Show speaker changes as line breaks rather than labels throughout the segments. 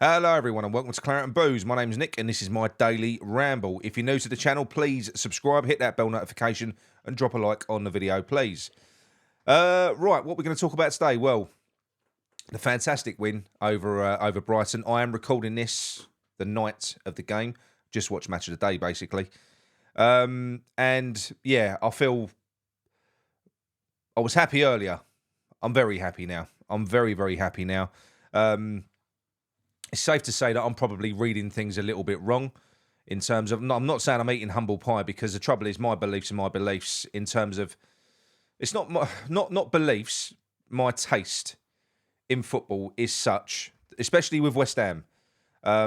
Hello, everyone, and welcome to Claret and Booze. My name's Nick, and this is my daily ramble. If you're new to the channel, please subscribe, hit that bell notification, and drop a like on the video, please. Right, what we're going to talk about today? Well, the fantastic win over Brighton. I am recording this the night of the game. Just watched Match of the Day, basically. And yeah, I was happy earlier. I'm very happy now. I'm very, very happy now. It's safe to say that I'm probably reading things a little bit wrong in terms of, I'm not saying I'm eating humble pie, because the trouble is my beliefs are my beliefs in terms of, it's not beliefs, my taste in football is such, especially with West Ham. I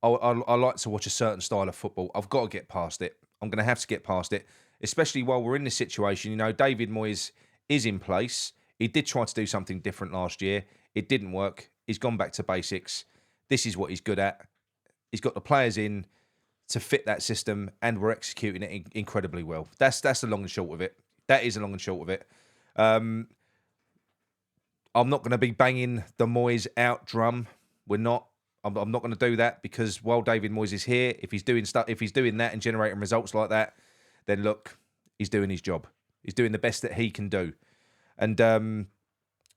like to watch a certain style of football. I've got to get past it. I'm going to have to get past it, especially while we're in this situation. You know, David Moyes is in place. He did try to do something different last year. It didn't work. He's gone back to basics. This is what he's good at. He's got the players in to fit that system, and we're executing it incredibly well. That's the long and short of it. That is the long and short of it. I'm not going to be banging the Moyes out drum. We're not. I'm not going to do that, because while David Moyes is here, if he's doing that and generating results like that, then look, he's doing his job. He's doing the best that he can do. And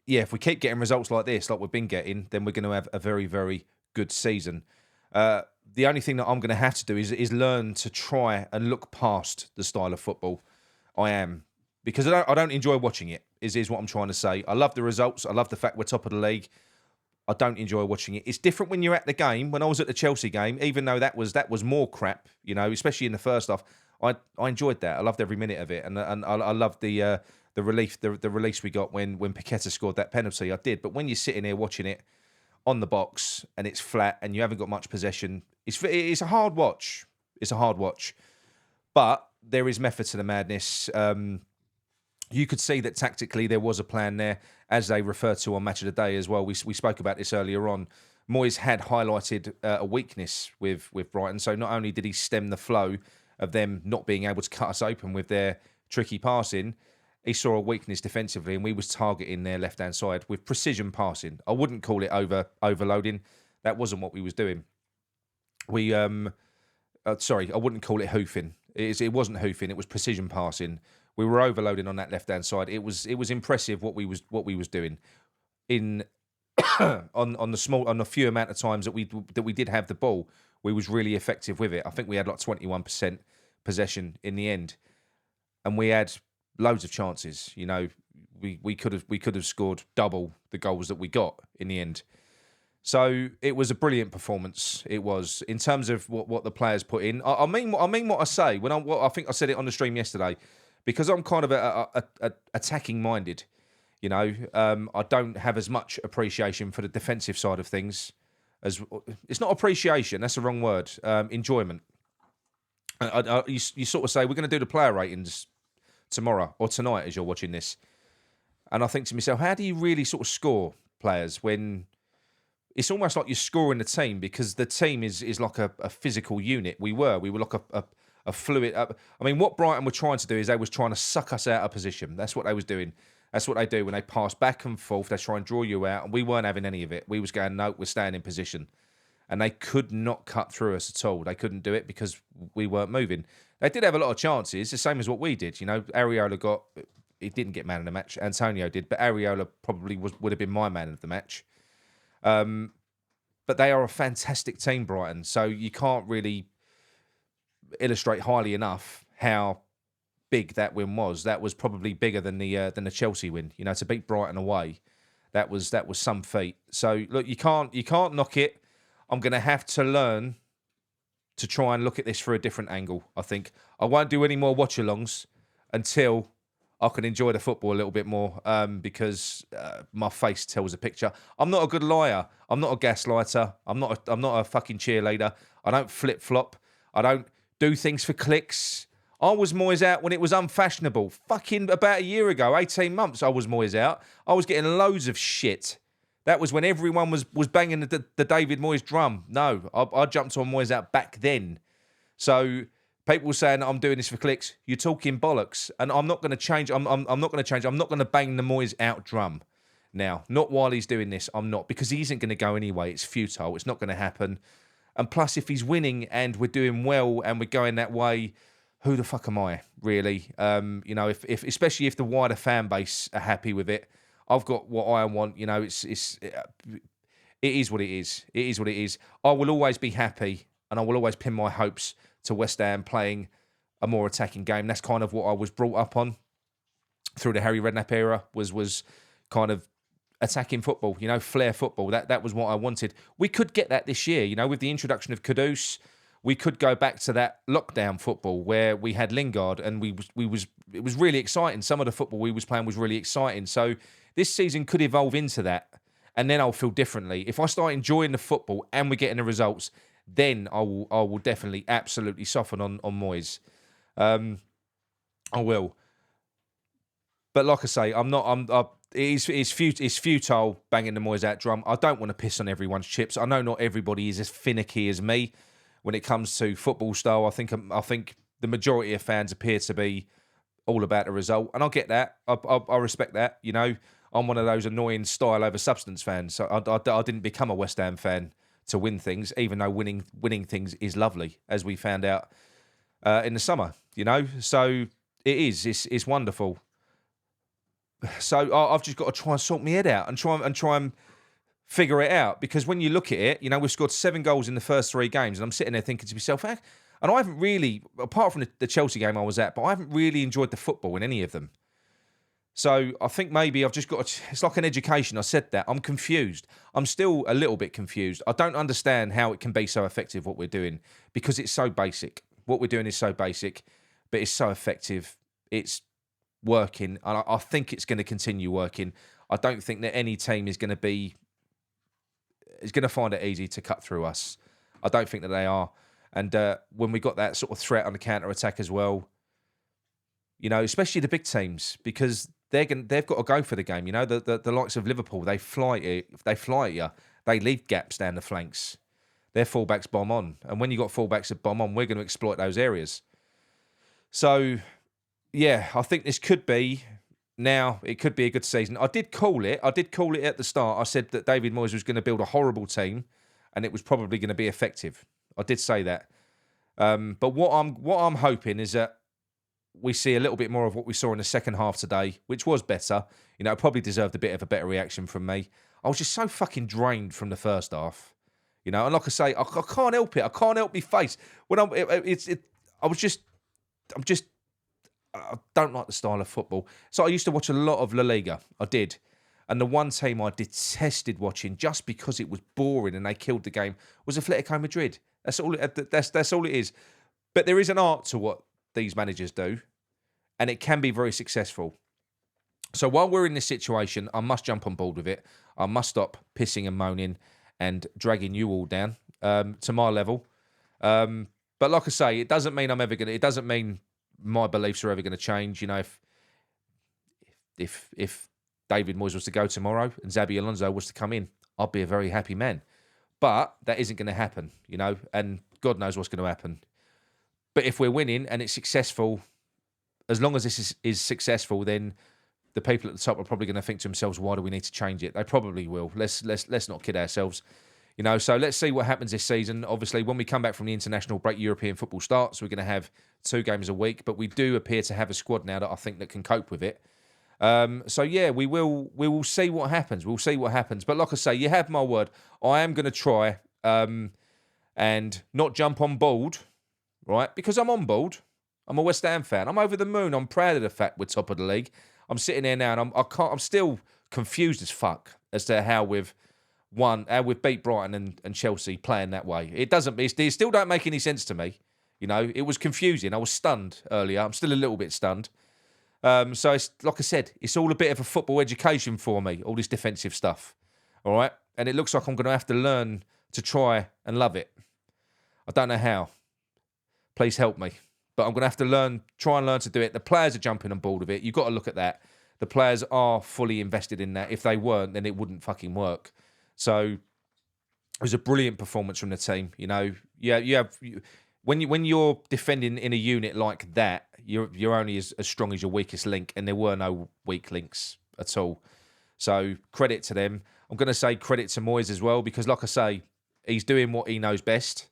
yeah, if we keep getting results like this, like we've been getting, then we're going to have a very, very good season. The only thing that I'm going to have to do is learn to try and look past the style of football. I am, because I don't enjoy watching it. Is what I'm trying to say. I love the results. I love the fact we're top of the league. I don't enjoy watching it. It's different when you're at the game. When I was at the Chelsea game, even though that was more crap, you know, especially in the first half, I enjoyed that. I loved every minute of it, and I loved the release we got when Paqueta scored that penalty. I did, but when you're sitting here watching it on the box and it's flat and you haven't got much possession, it's a hard watch. It's a hard watch, but there is method to the madness. You could see that tactically there was a plan there, as they referred to on Match of the Day as well. We spoke about this earlier on. Moyes had highlighted a weakness with Brighton, so not only did he stem the flow of them not being able to cut us open with their tricky passing, he saw a weakness defensively, and we was targeting their left-hand side with precision passing. I wouldn't call it overloading. That wasn't what we was doing. Sorry, I wouldn't call it hoofing. It wasn't hoofing. It was precision passing. We were overloading on that left-hand side. It was impressive what we was doing in on the few amount of times that we did have the ball. We was really effective with it. I think we had like 21% possession in the end, and we had loads of chances. You know, we could have scored double the goals that we got in the end. So it was a brilliant performance. It was, in terms of what the players put in. I mean what I say when I think I said it on the stream yesterday, because I'm kind of attacking minded. You know, I don't have as much appreciation for the defensive side of things. It's not appreciation. That's the wrong word. Enjoyment. You sort of say, we're going to do the player ratings tomorrow or tonight as you're watching this, and I think to myself, how do you really sort of score players when it's almost like you're scoring the team, because the team is like a physical unit. We were like a fluid. I mean, what Brighton were trying to do is they was trying to suck us out of position. That's what they was doing. That's what they do when they pass back and forth. They try and draw you out, and we weren't having any of it. We was going, no, we're staying in position. And they could not cut through us at all. They couldn't do it because we weren't moving. They did have a lot of chances, the same as what we did. You know, he didn't get man of the match. Antonio did, but Areola probably would have been my man of the match. But they are a fantastic team, Brighton. So you can't really illustrate highly enough how big that win was. That was probably bigger than the Chelsea win. You know, to beat Brighton away, that was some feat. So look, you can't knock it. I'm going to have to learn to try and look at this through a different angle. I think I won't do any more watch-alongs until I can enjoy the football a little bit more, because my face tells a picture. I'm not a good liar. I'm not a gaslighter. I'm not a fucking cheerleader. I don't flip-flop. I don't do things for clicks. I was Moyes out when it was unfashionable. Fucking about a year ago, 18 months, I was Moyes out. I was getting loads of shit. That was when everyone was banging the David Moyes drum. No, I jumped on Moyes out back then. So people saying that I'm doing this for clicks, you're talking bollocks. And I'm not going to change. I'm not going to change. I'm not going to bang the Moyes out drum. now. Not while he's doing this, I'm not, because he isn't going to go anyway. It's futile. It's not going to happen. And plus, if he's winning and we're doing well and we're going that way, who the fuck am I, really? If especially if the wider fan base are happy with it, I've got what I want. It is what it is. It is what it is. I will always be happy, and I will always pin my hopes to West Ham playing a more attacking game. That's kind of what I was brought up on through the Harry Redknapp era. Was kind of attacking football. Flair football. That was what I wanted. We could get that this year. With the introduction of Kudus, we could go back to that lockdown football where we had Lingard, and it was really exciting. Some of the football we was playing was really exciting. So this season could evolve into that. And then I'll feel differently. If I start enjoying the football and we're getting the results, then I will definitely absolutely soften on Moyes. I will. But like I say, it's futile banging the Moyes out drum. I don't want to piss on everyone's chips. I know not everybody is as finicky as me when it comes to football style. I think the majority of fans appear to be all about the result, and I get that. I respect that. I'm one of those annoying style over substance fans. So I didn't become a West Ham fan to win things, even though winning things is lovely, as we found out in the summer. So it is. It's wonderful. So I've just got to try and sort my head out and try and figure it out, because when you look at it, we've scored 7 goals in the first 3 games, and I'm sitting there thinking to myself, and I haven't really, apart from the Chelsea game I was at, but I haven't really enjoyed the football in any of them. So I think maybe I've just got to, it's like an education. I said that. I'm confused. I'm still a little bit confused. I don't understand how it can be so effective, what we're doing, because it's so basic. What we're doing is so basic, but it's so effective. It's working, and I think it's going to continue working. I don't think that any team is going to find it easy to cut through us. I don't think that they are. And when we got that sort of threat on the counter-attack as well, especially the big teams, because they've got to go for the game. The likes of Liverpool, they fly at you. They leave gaps down the flanks. Their fullbacks bomb on. And when you got fullbacks that bomb on, we're going to exploit those areas. So, yeah, I think this could be, now, it could be a good season. I did call it at the start. I said that David Moyes was going to build a horrible team, and it was probably going to be effective. I did say that. But what I'm hoping is that we see a little bit more of what we saw in the second half today, which was better. It probably deserved a bit of a better reaction from me. I was just so fucking drained from the first half. And like I say, I can't help it. I can't help my face. When I don't like the style of football. So I used to watch a lot of La Liga. I did. And the one team I detested watching, just because it was boring and they killed the game, was Atletico Madrid. That's all it is. But there is an art to what these managers do, and it can be very successful. So while we're in this situation, I must jump on board with it. I must stop pissing and moaning and dragging you all down to my level. But like I say, it doesn't mean it doesn't mean my beliefs are ever going to change. If David Moyes was to go tomorrow and Xabi Alonso was to come in, I'd be a very happy man. But that isn't going to happen, and God knows what's going to happen. But if we're winning and it's successful, as long as this is successful, then the people at the top are probably going to think to themselves, why do we need to change it? They probably will. Let's not kid ourselves. So let's see what happens this season. Obviously, when we come back from the international break, European football starts. We're going to have 2 games a week, but we do appear to have a squad now that I think that can cope with it. So yeah, we will see what happens. We'll see what happens. But like I say, you have my word. I am going to try and not jump on board, right? Because I'm on board. I'm a West Ham fan. I'm over the moon. I'm proud of the fact we're top of the league. I'm sitting here now, and I'm still confused as fuck as to how we've beat Brighton and Chelsea playing that way. It still don't make any sense to me. It was confusing. I was stunned earlier. I'm still a little bit stunned. So it's like I said, it's all a bit of a football education for me, all this defensive stuff. All right? And it looks like I'm going to have to learn to try and love it. I don't know how. Please help me. But I'm going to have to try and learn to do it. The players are jumping on board with it. You've got to look at that. The players are fully invested in that. If they weren't, then it wouldn't fucking work. So it was a brilliant performance from the team. When you're defending in a unit like that, you're only as strong as your weakest link, and there were no weak links at all. So credit to them. I'm going to say credit to Moyes as well, because like I say, he's doing what he knows best,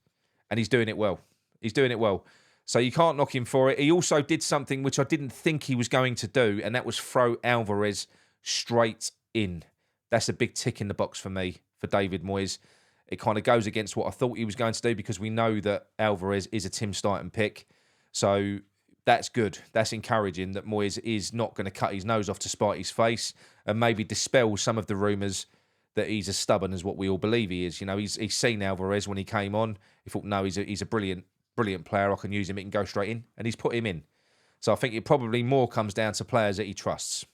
and he's doing it well. He's doing it well. So you can't knock him for it. He also did something which I didn't think he was going to do, and that was throw Alvarez straight in. That's a big tick in the box for me, for David Moyes. It kind of goes against what I thought he was going to do, because we know that Alvarez is a Tim Steidten pick. So that's good. That's encouraging that Moyes is not going to cut his nose off to spite his face and maybe dispel some of the rumours that he's as stubborn as what we all believe he is. You know, he's seen Alvarez when he came on. He thought, no, he's a brilliant player. I can use him. It can go straight in. And he's put him in. So I think it probably more comes down to players that he trusts.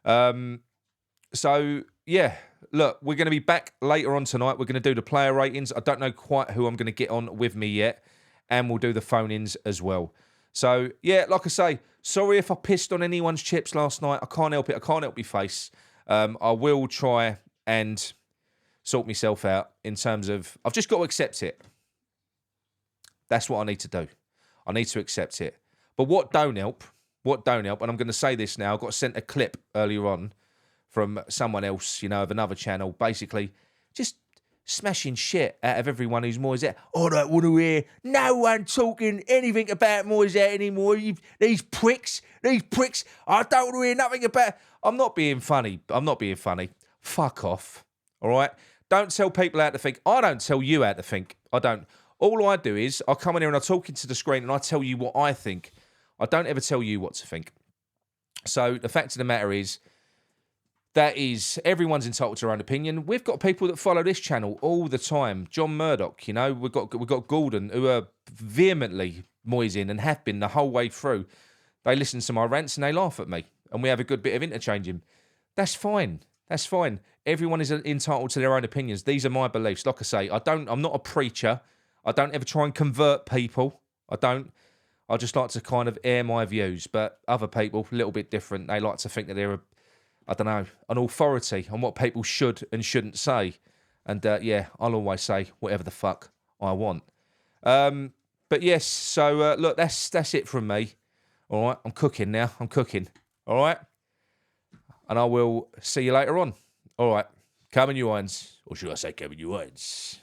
So, yeah, look, we're going to be back later on tonight. We're going to do the player ratings. I don't know quite who I'm going to get on with me yet. And we'll do the phone-ins as well. So, yeah, like I say, sorry if I pissed on anyone's chips last night. I can't help it. I can't help my face. I will try and sort myself out in terms of, I've just got to accept it. That's what I need to do. I need to accept it. But what don't help, and I'm going to say this now, I got sent a clip earlier on from someone else, you know, of another channel, basically just smashing shit out of everyone who's Moyes. I don't want to hear no one talking anything about Moyes anymore. These pricks, I don't want to hear nothing about... I'm not being funny. Fuck off, all right? Don't tell people how to think. I don't tell you how to think. I don't. All I do is I come in here and I talk into the screen and I tell you what I think. I don't ever tell you what to think. So the fact of the matter is, that is, everyone's entitled to their own opinion. We've got people that follow this channel all the time. John Murdoch, you know, we've got Gordon, who are vehemently Moyes in and have been the whole way through. They listen to my rants and they laugh at me, and we have a good bit of interchanging. That's fine. That's fine. Everyone is entitled to their own opinions. These are my beliefs. Like I say, I'm not a preacher. I don't ever try and convert people. I don't. I just like to kind of air my views. But other people, a little bit different. They like to think that they're an authority on what people should and shouldn't say. And yeah, I'll always say whatever the fuck I want. But yes, so look, that's it from me. All right, I'm cooking now. All right. And I will see you later on. All right. Come in your irons. Or should I say come in your irons?